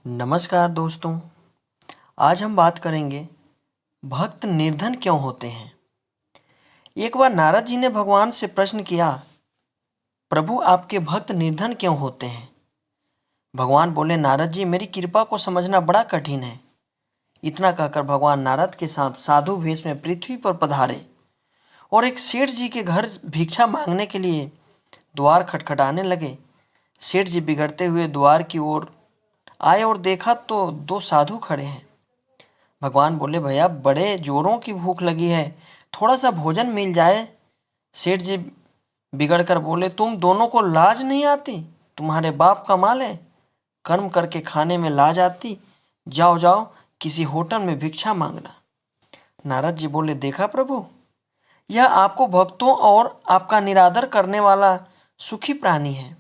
नमस्कार दोस्तों। आज हम बात करेंगे भक्त निर्धन क्यों होते हैं। एक बार नारद जी ने भगवान से प्रश्न किया, प्रभु आपके भक्त निर्धन क्यों होते हैं। भगवान बोले, नारद जी मेरी कृपा को समझना बड़ा कठिन है। इतना कहकर भगवान नारद के साथ साधु वेश में पृथ्वी पर पधारे और एक सेठ जी के घर भिक्षा मांगने के लिए द्वार खटखटाने लगे। सेठ जी बिगड़ते हुए द्वार की ओर आए और देखा तो दो साधु खड़े हैं। भगवान बोले, भैया बड़े जोरों की भूख लगी है, थोड़ा सा भोजन मिल जाए। सेठ जी बिगड़ कर बोले, तुम दोनों को लाज नहीं आती? तुम्हारे बाप का माल है, कर्म करके खाने में लाज आती? जाओ जाओ किसी होटल में भिक्षा मांगना। नारद जी बोले, देखा प्रभु, यह आपको भक्तों और आपका निरादर करने वाला सुखी प्राणी है,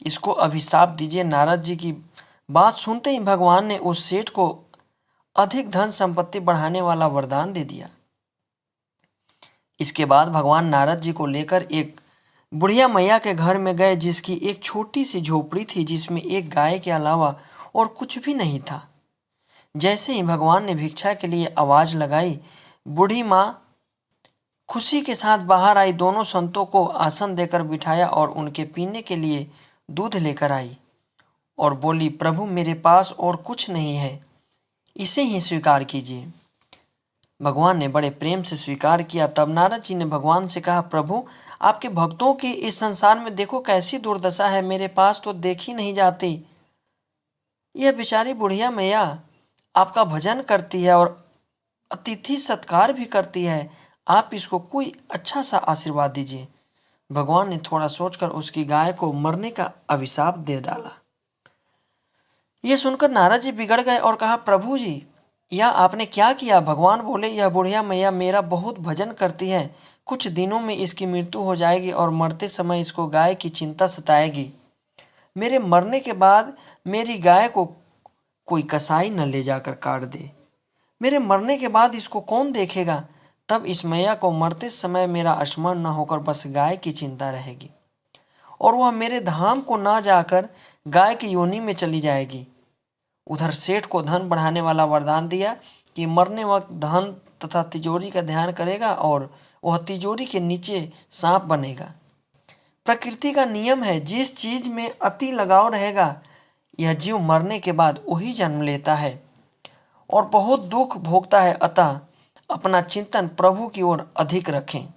इसको अभिशाप दीजिए। नारद जी की बात सुनते ही भगवान ने उस सेठ को अधिक धन संपत्ति बढ़ाने वाला वरदान दे दिया। इसके बाद भगवान नारद जी को लेकर एक बुढ़िया मैया के घर में गए, जिसकी एक छोटी सी झोपड़ी थी, जिसमें एक गाय के अलावा और कुछ भी नहीं था। जैसे ही भगवान ने भिक्षा के लिए आवाज लगाई, बूढ़ी माँ खुशी के साथ बाहर आई, दोनों संतों को आसन देकर बिठाया और उनके पीने के लिए दूध लेकर आई और बोली, प्रभु मेरे पास और कुछ नहीं है, इसे ही स्वीकार कीजिए। भगवान ने बड़े प्रेम से स्वीकार किया। तब नारद जी ने भगवान से कहा, प्रभु आपके भक्तों की इस संसार में देखो कैसी दुर्दशा है, मेरे पास तो देखी नहीं जाती। यह बेचारी बुढ़िया मैया आपका भजन करती है और अतिथि सत्कार भी करती है, आप इसको कोई अच्छा सा आशीर्वाद दीजिए। भगवान ने थोड़ा सोचकर उसकी गाय को मरने का अभिशाप दे डाला। यह सुनकर नारद जी बिगड़ गए और कहा, प्रभु जी यह आपने क्या किया। भगवान बोले, यह बुढ़िया मैया मेरा बहुत भजन करती है, कुछ दिनों में इसकी मृत्यु हो जाएगी और मरते समय इसको गाय की चिंता सताएगी। मेरे मरने के बाद मेरी गाय को कोई कसाई न ले जाकर काट दे। मेरे मरने के बाद इसको कौन देखेगा। तब इस मैया को मरते समय मेरा स्मरण न होकर बस गाय की चिंता रहेगी और वह मेरे धाम को ना जाकर गाय की योनि में चली जाएगी। उधर सेठ को धन बढ़ाने वाला वरदान दिया कि मरने वक्त धन तथा तिजोरी का ध्यान करेगा और वह तिजोरी के नीचे सांप बनेगा। प्रकृति का नियम है, जिस चीज में अति लगाव रहेगा यह जीव मरने के बाद वही जन्म लेता है और बहुत दुख भोगता है। अतः अपना चिंतन प्रभु की ओर अधिक रखें।